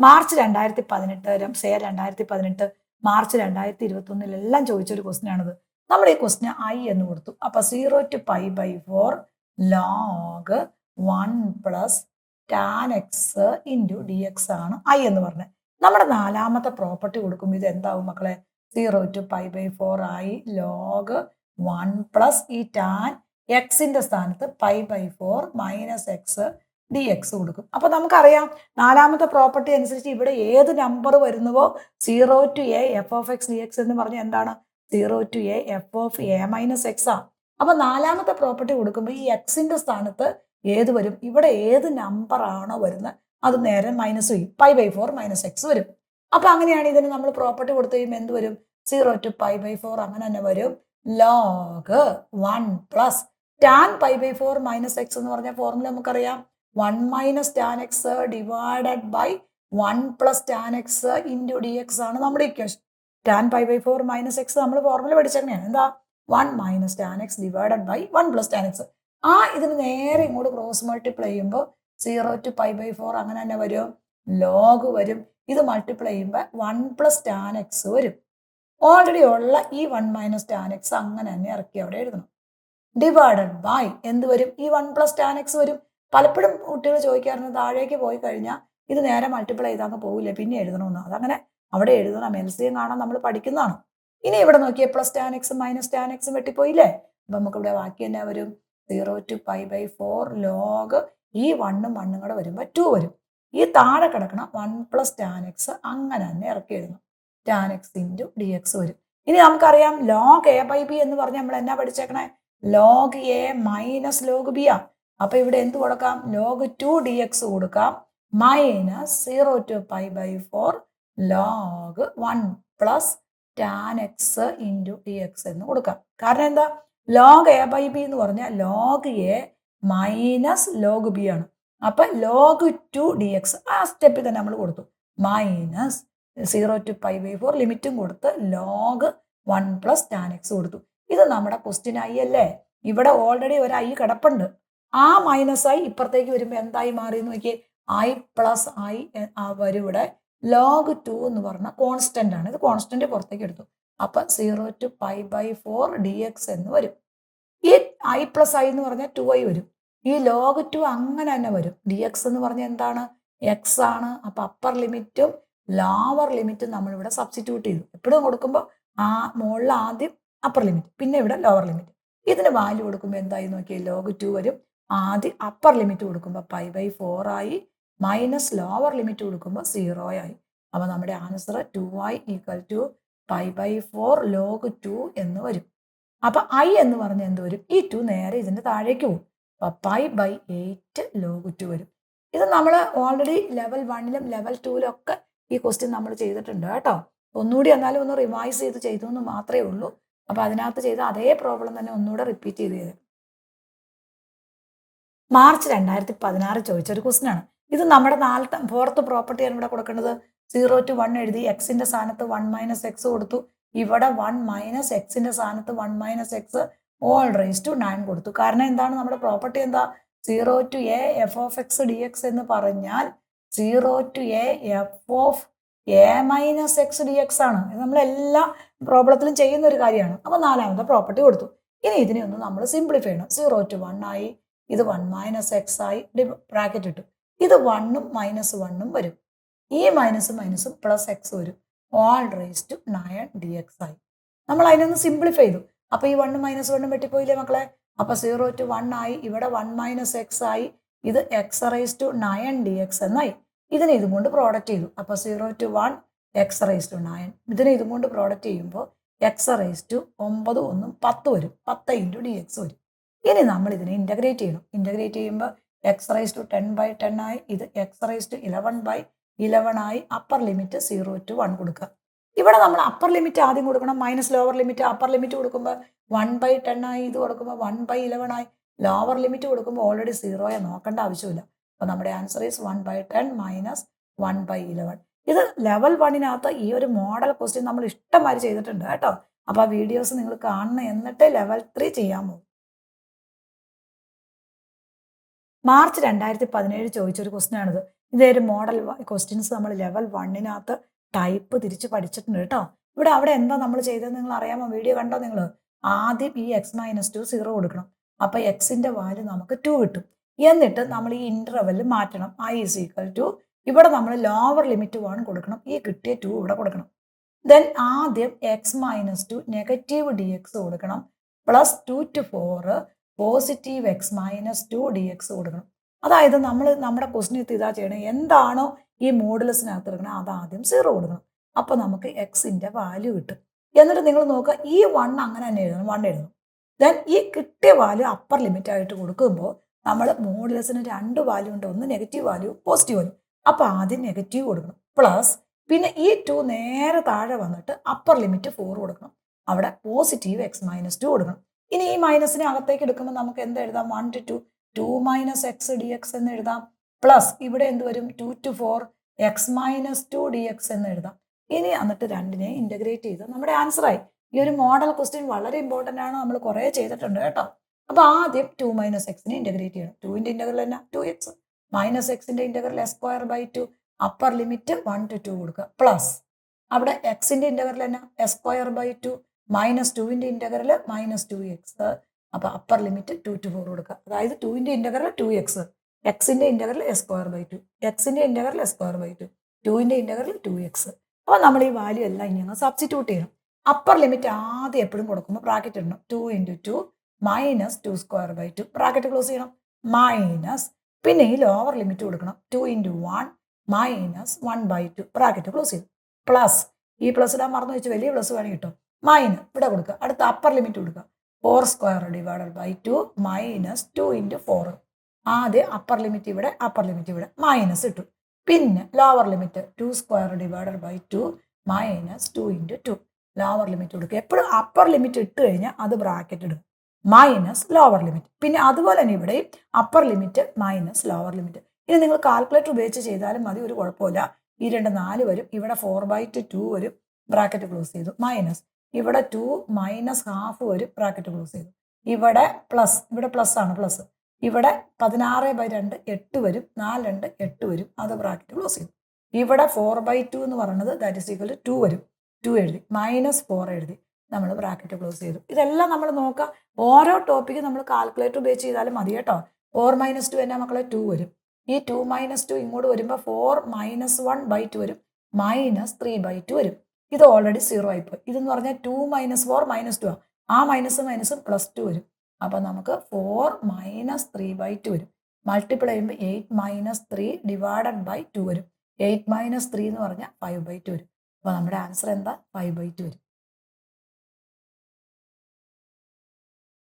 March 2018 March 2021 എല്ലാം ചോദിച്ചൊരു question ആണിത്. നമ്മൾ ഈ ക്വസ്റ്റ്യൻ ഐ എന്ന് കൊടുത്തു. അപ്പൊ 0 to π/4 log 1 + tan x × dx ആണ് ഐ എന്ന് പറഞ്ഞത്. നമ്മുടെ നാലാമത്തെ പ്രോപ്പർട്ടി കൊടുക്കുമ്പോൾ ഇത് എന്താവും മക്കളെ? 0 to π/4 ആയി log 1 + ഈ tan എക്സിന്റെ സ്ഥാനത്ത് π/4 - x dx കൊടുക്കും. അപ്പൊ നമുക്കറിയാം നാലാമത്തെ പ്രോപ്പർട്ടി അനുസരിച്ച് ഇവിടെ ഏത് number വരുന്നുവോ 0 to a f(x) dx എന്ന് പറഞ്ഞാൽ എന്താണ്? 0 to a f(a - x) ആ. അപ്പൊ നാലാമത്തെ പ്രോപ്പർട്ടി കൊടുക്കുമ്പോൾ ഈ എക്സിന്റെ സ്ഥാനത്ത് ഏത് വരും? ഇവിടെ ഏത് നമ്പർ ആണോ വരുന്നത് അത് നേരെ മൈനസ് ചെയ്യും. π/4 - x വരും. അപ്പൊ അങ്ങനെയാണ് ഇതിന് നമ്മൾ പ്രോപ്പർട്ടി കൊടുത്തു കഴിയുമ്പോൾ എന്ത് വരും? 0 to π/4 അങ്ങനെ തന്നെ വരും. log 1 + tan π/4 - x എന്ന് പറഞ്ഞ ഫോർമുല നമുക്കറിയാം. 1 - tan x / 1 + tan x × dx ആണ് നമ്മുടെ ഇക്വേഷൻ. tan π/4 - x നമ്മൾ ഫോർമുല പഠിച്ചെങ്ങനെയാണ്? എന്താ? 1 - tan x / 1 + tan x. ഇതിന് നേരെ ഇങ്ങോട്ട് ക്രോസ് മൾട്ടിപ്ലൈ ചെയ്യുമ്പോൾ 0 to π/4 അങ്ങനെ തന്നെ വരും. ലോഗ് വരും. ഇത് മൾട്ടിപ്ലൈ ചെയ്യുമ്പോൾ 1 + tan x വരും. ഓൾറെഡി ഉള്ള ഈ 1 - tan x അങ്ങനെ തന്നെ ഇറക്കി അവിടെ എഴുതണം. ഡിവൈഡഡ് ബൈ എന്ത് വരും? ഈ 1 + tan x വരും. പലപ്പോഴും കുട്ടികൾ ചോദിക്കാറുണ്ട് താഴേക്ക് പോയി കഴിഞ്ഞാൽ ഇത് നേരെ മൾട്ടിപ്ലൈ ചെയ്താൽ പോവില്ലേ, പിന്നെ എഴുതണമെന്ന്. അതങ്ങനെ അവിടെ എഴുതണം. LCM കാണാൻ നമ്മൾ പഠിക്കുന്നതാണ്. ഇനി ഇവിടെ നോക്കിയേ +tan x - tan x വെട്ടിപ്പോയില്ലേ? അപ്പൊ നമുക്ക് ഇവിടെ ബാക്കി തന്നെ വരും 0 to π/4 log ഈ 1ഉം 1ഉം കൂടെ വരുമ്പോൾ 2 വരും. ഈ താഴെ കിടക്കണം 1 + tan x അങ്ങനെ തന്നെ ഇറക്കി എഴുതണം. tan x × dx വരും. ഇനി നമുക്കറിയാം log a/b എന്ന് പറഞ്ഞാൽ നമ്മൾ എന്നാ പഠിച്ചേക്കണേ? log a - log b ആ. അപ്പൊ ഇവിടെ എന്ത് കൊടുക്കാം? log 2 dx കൊടുക്കാം -0 to π/4 log 1 + tan x × dx എന്ന് കൊടുക്കാം. കാരണം എന്താ? log a/b എന്ന് പറഞ്ഞാൽ log a - log b ആണ്. അപ്പൊ log 2 dx ആ സ്റ്റെപ്പിൽ തന്നെ നമ്മൾ കൊടുത്തു. -0 to π/4 ലിമിറ്റും കൊടുത്ത് log 1 + tan x കൊടുത്തു. ഇത് നമ്മുടെ ക്വസ്റ്റ്യൻ ഐ അല്ലേ? ഇവിടെ ഓൾറെഡി ഒരു ഐ കിടപ്പുണ്ട്. ആ -i ഇപ്പുറത്തേക്ക് വരുമ്പോൾ എന്തായി മാറി നോക്കിയേ? i + i വരും. ഇവിടെ log 2 എന്ന് പറഞ്ഞ കോൺസ്റ്റന്റ് ആണ്. ഇത് കോൺസ്റ്റന്റ് പുറത്തേക്ക് എടുത്തു. അപ്പൊ 0 to π/4 dx എന്ന് വരും. ഈ i + i എന്ന് പറഞ്ഞാൽ 2i വരും. ഈ log 2 അങ്ങനെ തന്നെ വരും. dx എന്ന് പറഞ്ഞാൽ എന്താണ്? x ആണ്. അപ്പൊ അപ്പർ ലിമിറ്റും ലോവർ ലിമിറ്റും നമ്മൾ ഇവിടെ സബ്സ്റ്റിറ്റ്യൂട്ട് ചെയ്തു. എപ്പോഴും കൊടുക്കുമ്പോൾ മുകളിൽ ആദ്യം അപ്പർ ലിമിറ്റ്, പിന്നെ ഇവിടെ ലോവർ ലിമിറ്റ്. ഇതിന് വാല്യൂ കൊടുക്കുമ്പോൾ എന്തായി നോക്കിയാൽ log 2 വരും. ആദ്യം അപ്പർ ലിമിറ്റ് കൊടുക്കുമ്പോൾ π/4 ആയി, മൈനസ് ലോവർ ലിമിറ്റ് കൊടുക്കുമ്പോൾ 0 ആയി. അപ്പൊ നമ്മുടെ ആൻസർ 2i = π/4 log 2 എന്ന് വരും. അപ്പൊ ഐ എന്ന് പറഞ്ഞ എന്ത് വരും? ഈ 2 നേരെ ഇതിന്റെ താഴേക്ക് പോകും. അപ്പൊ π/8 log 2 വരും. ഇത് നമ്മൾ ഓൾറെഡി ലെവൽ 1ലും ലെവൽ 2ലും ഒക്കെ ഈ ക്വസ്റ്റ്യൻ നമ്മൾ ചെയ്തിട്ടുണ്ട് കേട്ടോ. ഒന്നുകൂടി എന്നാലും ഒന്ന് റിവൈസ് ചെയ്തു എന്ന് മാത്രമേ ഉള്ളൂ. അപ്പൊ അതിനകത്ത് ചെയ്ത അതേ പ്രോബ്ലം തന്നെ ഒന്നുകൂടെ റിപ്പീറ്റ് ചെയ്ത് മാർച്ച് 2016 ചോദിച്ചൊരു ക്വസ്റ്റ്യൻ ആണ്. ഇത് നമ്മുടെ 4th പ്രോപ്പർട്ടിയാണ് ഇവിടെ കൊടുക്കേണ്ടത്. 0 to 1 എഴുതി, എക്സിന്റെ സ്ഥാനത്ത് 1 - x കൊടുത്തു. ഇവിടെ 1 - xന്റെ സ്ഥാനത്ത് 1 - x ⁻⁹ 9 കൊടുത്തു. കാരണം എന്താണ്? നമ്മുടെ പ്രോപ്പർട്ടി എന്താ? 0 to a f(x) dx എന്ന് പറഞ്ഞാൽ 0 to a f(a - x) dx ആണ്. ഇത് നമ്മളെല്ലാ പ്രോബ്ലത്തിലും ചെയ്യുന്ന ഒരു കാര്യമാണ്. അപ്പൊ നാലാമത്തെ പ്രോപ്പർട്ടി കൊടുത്തു. ഇനി ഇതിനെ ഒന്ന് നമ്മൾ സിംപ്ലിഫൈ ചെയ്യണം. 0 to 1 ആയി, ഇത് 1 - x ആയി, ബ്രാക്കറ്റ് ഇട്ടു. ഇത് 1ഉം -1ഉം വരും. ഈ മൈനസും +x വരും. ⁻⁹ 9 dx ആയി. നമ്മൾ അതിനൊന്ന് സിംപ്ലിഫൈ ചെയ്തു. അപ്പൊ ഈ 1ഉം -1ഉം വെട്ടിപ്പോയില്ലേ മക്കളെ? അപ്പൊ 0 to 1 ആയി, ഇവിടെ 1 - x ആയി, ഇത് x⁻⁹ dx എന്നായി. ഇതിനെ ഇതും കൊണ്ട് പ്രോഡക്റ്റ് ചെയ്തു. അപ്പൊ 0 to 1 x⁻⁹. ഇതിനെ ഇതും കൊണ്ട് പ്രോഡക്റ്റ് ചെയ്യുമ്പോൾ x⁻9 1 10 വരും. 10 × dx വരും. ഇനി നമ്മൾ ഇതിനെ ഇന്റഗ്രേറ്റ് ചെയ്യണം. ഇന്റഗ്രേറ്റ് ചെയ്യുമ്പോൾ x⁻10/10 ആയി, ഇത് x⁻11/11 ആയി. അപ്പർ ലിമിറ്റ് 0 to 1 കൊടുക്കുക. ഇവിടെ നമ്മൾ അപ്പർ ലിമിറ്റ് ആദ്യം കൊടുക്കണം, minus lower limit. Upper limit കൊടുക്കുമ്പോൾ 1/10 ആയി, ഇത് കൊടുക്കുമ്പോൾ 1/11 ആയി. ലോവർ ലിമിറ്റ് കൊടുക്കുമ്പോൾ ഓൾറെഡി 0 നോക്കേണ്ട ആവശ്യമില്ല. അപ്പൊ നമ്മുടെ ആൻസർ ഈസ് 1/10 - 1/11. ഇത് ലെവൽ 1നകത്ത് ഈ ഒരു മോഡൽ ക്വസ്റ്റ്യൻ നമ്മൾ ഇഷ്ടംമാതിരി ചെയ്തിട്ടുണ്ട് കേട്ടോ. അപ്പൊ ആ വീഡിയോസ് നിങ്ങൾ കാണണം, എന്നിട്ട് ലെവൽ 3 ചെയ്യാൻ പോകും. മാർച്ച് 2017 ചോദിച്ചൊരു ക്വസ്റ്റ്യൻ ആണിത്. ഇതേ ഒരു മോഡൽ ക്വസ്റ്റ്യൻസ് നമ്മൾ ലെവൽ 1 ടൈപ്പ് തിരിച്ച് പഠിച്ചിട്ടുണ്ട് കേട്ടോ. അവിടെ എന്താ നമ്മൾ ചെയ്തത് നിങ്ങൾ അറിയാമോ? വീഡിയോ കണ്ടോ നിങ്ങൾ? ആദ്യം ഈ x-2 0 കൊടുക്കണം. അപ്പൊ എക്സിന്റെ വാല്യൂ നമുക്ക് 2 കിട്ടും. എന്നിട്ട് നമ്മൾ ഈ ഇന്റർവെൽ മാറ്റണം. i = ഇവിടെ നമ്മൾ ലോവർ ലിമിറ്റ് 1 കൊടുക്കണം. ഈ കിട്ടിയ 2 ഇവിടെ കൊടുക്കണം. ദെൻ ആദ്യം x-2 നെഗറ്റീവ് dx കൊടുക്കണം. Plus 2 to 4 positive x-2 dx കൊടുക്കണം. അതായത് നമ്മുടെ ക്വസ്റ്റിനകത്ത് ഇതാ ചെയ്യണം. എന്താണോ ഈ മോഡുലസിനകത്ത് എടുക്കണം അത് ആദ്യം 0 കൊടുക്കണം. അപ്പൊ നമുക്ക് എക്സിന്റെ വാല്യൂ കിട്ടും. എന്നിട്ട് നിങ്ങൾ നോക്കുക, ഈ 1 അങ്ങനെ തന്നെ എഴുതണം. 1 എഴുതണം. ദെൻ ഈ കിട്ടിയ വാല്യൂ അപ്പർ ലിമിറ്റ് ആയിട്ട് കൊടുക്കുമ്പോൾ നമ്മൾ മോഡുലസിന് 2 വാല്യൂ ഉണ്ട്. ഒന്ന് നെഗറ്റീവ് വാല്യൂ, പോസിറ്റീവ് വാല്യൂ. അപ്പൊ ആദ്യം നെഗറ്റീവ് കൊടുക്കണം. പ്ലസ് പിന്നെ ഈ 2 നേരെ താഴെ വന്നിട്ട് അപ്പർ ലിമിറ്റ് 4 കൊടുക്കണം. അവിടെ പോസിറ്റീവ് x-2 കൊടുക്കണം. ഇനി ഈ മൈനസിനെ അകത്തേക്ക് എടുക്കുമ്പോൾ നമുക്ക് എന്ത് എഴുതാം? 1 to 2 - x dx എന്ന് എഴുതാം. പ്ലസ് ഇവിടെ എന്ത് വരും? 2 to 4 x-2 dx എന്ന് എഴുതാം. ഇനി എന്നിട്ട് രണ്ടിനെ ഇന്റഗ്രേറ്റ് ചെയ്ത് നമ്മുടെ ആൻസർ ആയി. ഈ ഒരു മോഡൽ ക്വസ്റ്റ്യൻ വളരെ ഇമ്പോർട്ടന്റ് ആണ്. നമ്മൾ കുറെ ചെയ്തിട്ടുണ്ട് കേട്ടോ. അപ്പൊ ആദ്യം 2 - x ഇന്റഗ്രേറ്റ് ചെയ്യണം. 2ന്റെ ഇന്റഗ്രൽ എന്നാ? 2x. -xന്റെ integral s²/2. Upper limit 1 to 2 കൊടുക്കുക. പ്ലസ് അവിടെ എക്സിന്റെ ഇന്റഗ്രൽ എന്നാ? s²/2. -2ന്റെ ഇന്റഗ്രൽ -2x. അപ്പൊ അപ്പർ ലിമിറ്റ് 2 to 4 കൊടുക്കുക. അതായത് 2ന്റെ ഇന്റഗ്രൽ 2x, എക്സിന്റെ ഇന്റഗ്രൽ s²/2, എക്സിന്റെ ഇന്റഗ്രൽ s²/2, 2ന്റെ ഇന്റഗ്രൽ 2x. അപ്പൊ നമ്മൾ ഈ വാല്യൂ എല്ലാം ഇനി അങ്ങ് സബ്സ്റ്റിറ്റ്യൂട്ട് ചെയ്യണം. അപ്പർ ലിമിറ്റ് ആദ്യം എപ്പോഴും കൊടുക്കുമ്പോൾ ബ്രാക്കറ്റ് ഇടണം. 2 × 2 -2²/2 ബ്രാക്കറ്റ് ക്ലോസ് ചെയ്യണം. മൈനസ് പിന്നെ ഈ ലോവർ ലിമിറ്റ് കൊടുക്കണം. 2 × 1 -1/2 ബ്രാക്കറ്റ് ക്ലോസ് ചെയ്തു. പ്ലസ് ഈ പ്ലസ് ഇടാൻ മറന്നു വെച്ച് വലിയ പ്ലസ് വേണമെങ്കിൽ കിട്ടും. മൈനസ് ഇവിടെ കൊടുക്കുക. അടുത്ത അപ്പർ ലിമിറ്റ് കൊടുക്കുക. 4² - 2 × 4. ആദ്യം അപ്പർ ലിമിറ്റ് ഇവിടെ, അപ്പർ ലിമിറ്റ് ഇവിടെ, മൈനസ് ഇട്ടു. പിന്നെ ലോവർ ലിമിറ്റ് 2² - 2 × 2 ലോവർ ലിമിറ്റ് കൊടുക്കുക. എപ്പോഴും അപ്പർ ലിമിറ്റ് ഇട്ട് കഴിഞ്ഞാൽ അത് ബ്രാക്കറ്റ് ഇടുക. Minus lower limit. പിന്നെ അതുപോലെ തന്നെ ഇവിടെ upper limit minus lower limit. ഇനി നിങ്ങൾ കാൽക്കുലേറ്റർ ഉപയോഗിച്ച് ചെയ്താലും മതി, ഒരു കുഴപ്പമില്ല. ഈ 2 4 വരും. ഇവിടെ 4/2 വരും. ബ്രാക്കറ്റ് ക്ലോസ് ചെയ്തു. മൈനസ് ഇവിടെ 2 -½ വരും. ബ്രാക്കറ്റ് ക്ലോസ് ചെയ്തു. ഇവിടെ പ്ലസ്, ഇവിടെ പ്ലസ് ആണ് പ്ലസ്. ഇവിടെ 16/2 8 വരും. 4 2 8 വരും. അത് ബ്രാക്കറ്റ് ക്ലോസ് ചെയ്തു. ഇവിടെ 4/2 എന്ന് പറയുന്നത് ദാറ്റ് ഈസ് ഈക്വൽ ടു 2 വരും. 2 എഴുതി. -4 എഴുതി. നമ്മൾ ബ്രാക്കറ്റ് ക്ലോസ് ചെയ്തു. ഇതെല്ലാം നമ്മൾ നോക്കാം. ഓരോ ടോപ്പിക്കും നമ്മൾ കാൽക്കുലേറ്റർ ഉപയോഗിച്ച് ചെയ്താലും മതി കേട്ടോ. 4 - 2 എന്നാ മക്കളെ? 2 വരും. ഈ 2 - 2 ഇങ്ങോട്ട് വരുമ്പോൾ 4 - 1/2 വരും. -3/2 വരും. ഇത് ഓൾറെഡി 0 ആയിപ്പോയി. ഇതെന്ന് പറഞ്ഞാൽ 2 - 4 -2 ആണ്. ആ മൈനസും +2 വരും. അപ്പൊ നമുക്ക് 4 - 3/2 വരും. മൾട്ടിപ്ലൈ ചെയ്യുമ്പോൾ 8 - 3 / 2 വരും. 8 - 3 എന്ന് പറഞ്ഞാൽ 5/2 വരും. അപ്പൊ നമ്മുടെ ആൻസർ എന്താ? 5/2 വരും.